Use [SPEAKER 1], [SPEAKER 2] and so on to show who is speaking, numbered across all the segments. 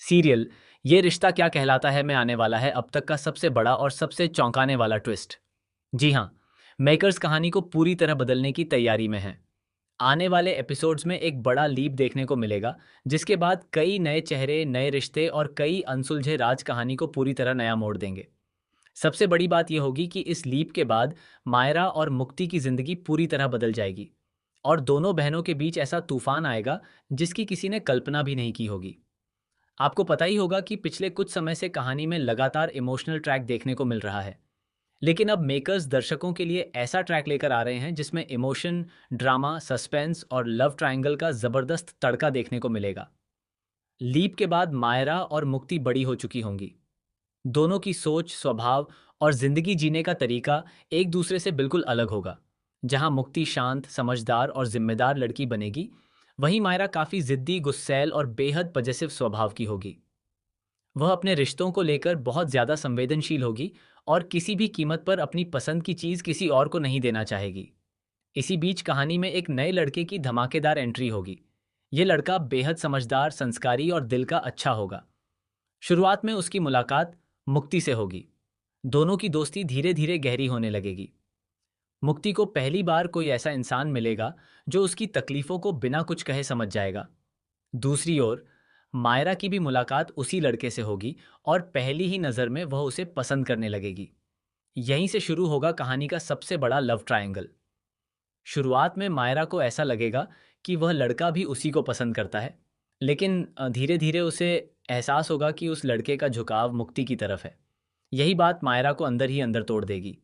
[SPEAKER 1] Serial ये रिश्ता क्या कहलाता है में आने वाला है अब तक का सबसे बड़ा और सबसे चौंकाने वाला ट्विस्ट। जी हाँ, मेकर्स कहानी को पूरी तरह बदलने की तैयारी में हैं। आने वाले एपिसोड्स में एक बड़ा लीप देखने को मिलेगा, जिसके बाद कई नए चेहरे, नए रिश्ते और कई अनसुलझे राज कहानी को पूरी तरह नया मोड़ देंगे। सबसे बड़ी बात यह होगी कि इस लीप के बाद मायरा और मुक्ति की जिंदगी पूरी तरह बदल जाएगी और दोनों बहनों के बीच ऐसा तूफान आएगा जिसकी किसी ने कल्पना भी नहीं की होगी। आपको पता ही होगा कि पिछले कुछ समय से कहानी में लगातार इमोशनल ट्रैक देखने को मिल रहा है, लेकिन अब मेकर्स दर्शकों के लिए ऐसा ट्रैक लेकर आ रहे हैं जिसमें इमोशन, ड्रामा, सस्पेंस और लव ट्रायंगल का जबरदस्त तड़का देखने को मिलेगा। लीप के बाद मायरा और मुक्ति बड़ी हो चुकी होंगी। दोनों की सोच, स्वभाव और जिंदगी जीने का तरीका एक दूसरे से बिल्कुल अलग होगा। जहां मुक्ति शांत, समझदार और जिम्मेदार लड़की बनेगी, वहीं मायरा काफी जिद्दी, गुस्सैल और बेहद पजेसिव स्वभाव की होगी। वह अपने रिश्तों को लेकर बहुत ज्यादा संवेदनशील होगी और किसी भी कीमत पर अपनी पसंद की चीज किसी और को नहीं देना चाहेगी। इसी बीच कहानी में एक नए लड़के की धमाकेदार एंट्री होगी। ये लड़का बेहद समझदार, संस्कारी और दिल का अच्छा होगा। शुरुआत में उसकी मुलाकात मुक्ति से होगी। दोनों की दोस्ती धीरे धीरे गहरी होने लगेगी। मुक्ति को पहली बार कोई ऐसा इंसान मिलेगा जो उसकी तकलीफों को बिना कुछ कहे समझ जाएगा। दूसरी ओर मायरा की भी मुलाकात उसी लड़के से होगी और पहली ही नज़र में वह उसे पसंद करने लगेगी। यहीं से शुरू होगा कहानी का सबसे बड़ा लव ट्रायंगल। शुरुआत में मायरा को ऐसा लगेगा कि वह लड़का भी उसी को पसंद करता है, लेकिन धीरे धीरे उसे एहसास होगा कि उस लड़के का झुकाव मुक्ति की तरफ है। यही बात मायरा को अंदर ही अंदर तोड़ देगी।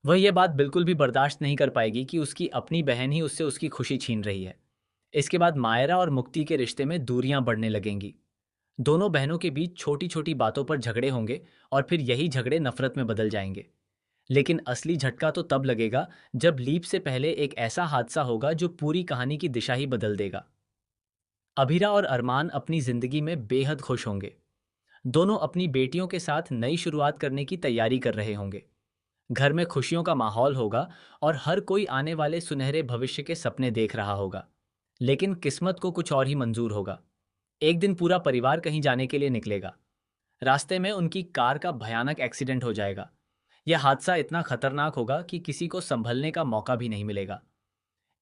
[SPEAKER 1] वह यह बात बिल्कुल भी बर्दाश्त नहीं कर पाएगी कि उसकी अपनी बहन ही उससे उसकी खुशी छीन रही है। इसके बाद मायरा और मुक्ति के रिश्ते में दूरियां बढ़ने लगेंगी। दोनों बहनों के बीच छोटी छोटी बातों पर झगड़े होंगे और फिर यही झगड़े नफरत में बदल जाएंगे। लेकिन असली झटका तो तब लगेगा जब लीप से पहले एक ऐसा हादसा होगा जो पूरी कहानी की दिशा ही बदल देगा। अभीरा और अरमान अपनी जिंदगी में बेहद खुश होंगे। दोनों अपनी बेटियों के साथ नई शुरुआत करने की तैयारी कर रहे होंगे। घर में खुशियों का माहौल होगा और हर कोई आने वाले सुनहरे भविष्य के सपने देख रहा होगा। लेकिन किस्मत को कुछ और ही मंजूर होगा। एक दिन पूरा परिवार कहीं जाने के लिए निकलेगा। रास्ते में उनकी कार का भयानक एक्सीडेंट हो जाएगा। यह हादसा इतना खतरनाक होगा कि किसी को संभलने का मौका भी नहीं मिलेगा।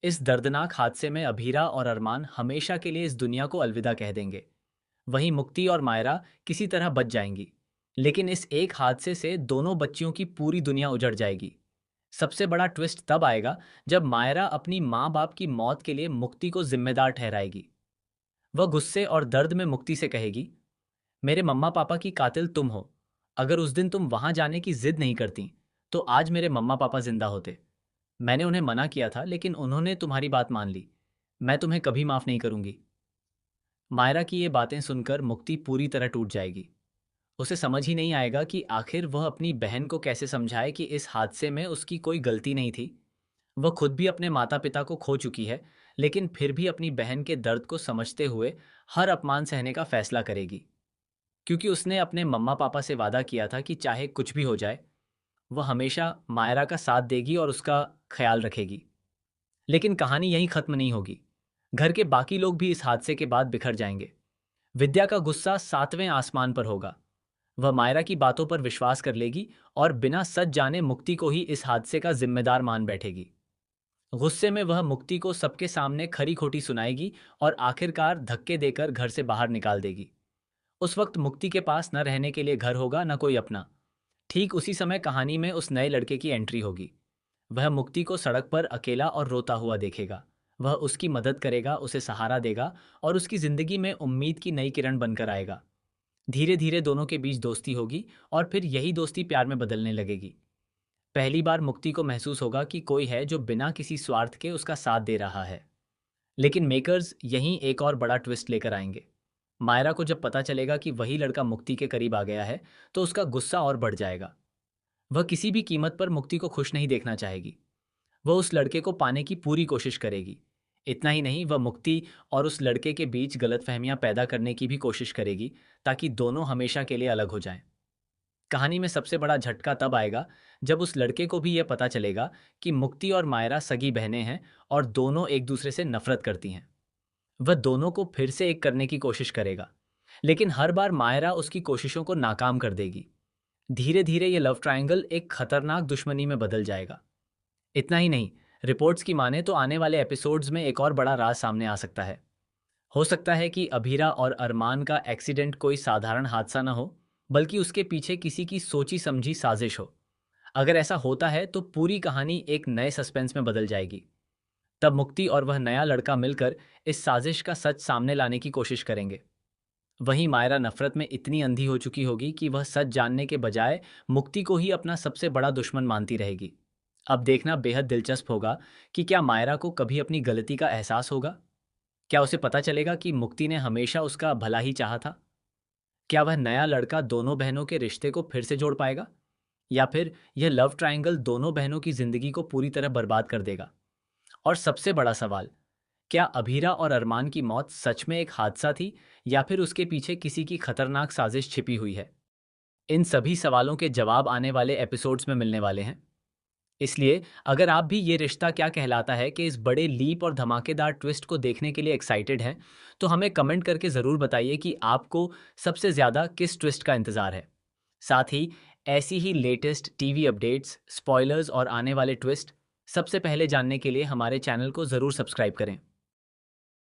[SPEAKER 1] इस दर्दनाक हादसे में अभीरा और अरमान हमेशा के लिए इस दुनिया को अलविदा कह देंगे। वहीं मुक्ति और मायरा किसी तरह बच जाएंगी, लेकिन इस एक हादसे से दोनों बच्चियों की पूरी दुनिया उजड़ जाएगी। सबसे बड़ा ट्विस्ट तब आएगा जब मायरा अपनी माँ बाप की मौत के लिए मुक्ति को जिम्मेदार ठहराएगी। वह गुस्से और दर्द में मुक्ति से कहेगी, मेरे मम्मा पापा की कातिल तुम हो। अगर उस दिन तुम वहां जाने की जिद नहीं करती तो आज मेरे मम्मा पापा जिंदा होते। मैंने उन्हें मना किया था, लेकिन उन्होंने तुम्हारी बात मान ली। मैं तुम्हें कभी माफ नहीं करूंगी। मायरा की ये बातें सुनकर मुक्ति पूरी तरह टूट जाएगी। उसे समझ ही नहीं आएगा कि आखिर वह अपनी बहन को कैसे समझाए कि इस हादसे में उसकी कोई गलती नहीं थी। वह खुद भी अपने माता पिता को खो चुकी है, लेकिन फिर भी अपनी बहन के दर्द को समझते हुए हर अपमान सहने का फैसला करेगी, क्योंकि उसने अपने मम्मा पापा से वादा किया था कि चाहे कुछ भी हो जाए, वह हमेशा मायरा का साथ देगी और उसका ख्याल रखेगी। लेकिन कहानी यहीं खत्म नहीं होगी। घर के बाकी लोग भी इस हादसे के बाद बिखर जाएंगे। विद्या का गुस्सा सातवें आसमान पर होगा। वह मायरा की बातों पर विश्वास कर लेगी और बिना सच जाने मुक्ति को ही इस हादसे का जिम्मेदार मान बैठेगी। गुस्से में वह मुक्ति को सबके सामने खरी खोटी सुनाएगी और आखिरकार धक्के देकर घर से बाहर निकाल देगी। उस वक्त मुक्ति के पास न रहने के लिए घर होगा, न कोई अपना। ठीक उसी समय कहानी में उस नए लड़के की एंट्री होगी। वह मुक्ति को सड़क पर अकेला और रोता हुआ देखेगा। वह उसकी मदद करेगा, उसे सहारा देगा और उसकी जिंदगी में उम्मीद की नई किरण बनकर आएगा। धीरे धीरे दोनों के बीच दोस्ती होगी और फिर यही दोस्ती प्यार में बदलने लगेगी। पहली बार मुक्ति को महसूस होगा कि कोई है जो बिना किसी स्वार्थ के उसका साथ दे रहा है। लेकिन मेकर्स यहीं एक और बड़ा ट्विस्ट लेकर आएंगे। मायरा को जब पता चलेगा कि वही लड़का मुक्ति के करीब आ गया है, तो उसका गुस्सा और बढ़ जाएगा। वह किसी भी कीमत पर मुक्ति को खुश नहीं देखना चाहेगी। वह उस लड़के को पाने की पूरी कोशिश करेगी। इतना ही नहीं, वह मुक्ति और उस लड़के के बीच गलतफहमियां पैदा करने की भी कोशिश करेगी, ताकि दोनों हमेशा के लिए अलग हो जाएं। कहानी में सबसे बड़ा झटका तब आएगा जब उस लड़के को भी यह पता चलेगा कि मुक्ति और मायरा सगी बहनें हैं और दोनों एक दूसरे से नफरत करती हैं। वह दोनों को फिर से एक करने की कोशिश करेगा, लेकिन हर बार मायरा उसकी कोशिशों को नाकाम कर देगी। धीरे धीरे ये लव ट्रायंगल एक खतरनाक दुश्मनी में बदल जाएगा। इतना ही नहीं, रिपोर्ट्स की माने तो आने वाले एपिसोड्स में एक और बड़ा राज सामने आ सकता है। हो सकता है कि अभीरा और अरमान का एक्सीडेंट कोई साधारण हादसा न हो, बल्कि उसके पीछे किसी की सोची समझी साजिश हो। अगर ऐसा होता है तो पूरी कहानी एक नए सस्पेंस में बदल जाएगी। तब मुक्ति और वह नया लड़का मिलकर इस साजिश का सच सामने लाने की कोशिश करेंगे। वहीं मायरा नफरत में इतनी अंधी हो चुकी होगी कि वह सच जानने के बजाय मुक्ति को ही अपना सबसे बड़ा दुश्मन मानती रहेगी। अब देखना बेहद दिलचस्प होगा कि क्या मायरा को कभी अपनी गलती का एहसास होगा। क्या उसे पता चलेगा कि मुक्ति ने हमेशा उसका भला ही चाहा था। क्या वह नया लड़का दोनों बहनों के रिश्ते को फिर से जोड़ पाएगा, या फिर यह लव ट्रायंगल दोनों बहनों की जिंदगी को पूरी तरह बर्बाद कर देगा। और सबसे बड़ा सवाल, क्या अभीरा और अरमान की मौत सच में एक हादसा थी, या फिर उसके पीछे किसी की खतरनाक साजिश छिपी हुई है। इन सभी सवालों के जवाब आने वाले एपिसोड्स में मिलने वाले हैं। इसलिए अगर आप भी ये रिश्ता क्या कहलाता है कि इस बड़े लीप और धमाकेदार ट्विस्ट को देखने के लिए एक्साइटेड हैं, तो हमें कमेंट करके ज़रूर बताइए कि आपको सबसे ज़्यादा किस ट्विस्ट का इंतज़ार है। साथ ही ऐसी ही लेटेस्ट टीवी अपडेट्स, स्पॉयलर्स और आने वाले ट्विस्ट सबसे पहले जानने के लिए हमारे चैनल को ज़रूर सब्सक्राइब करें।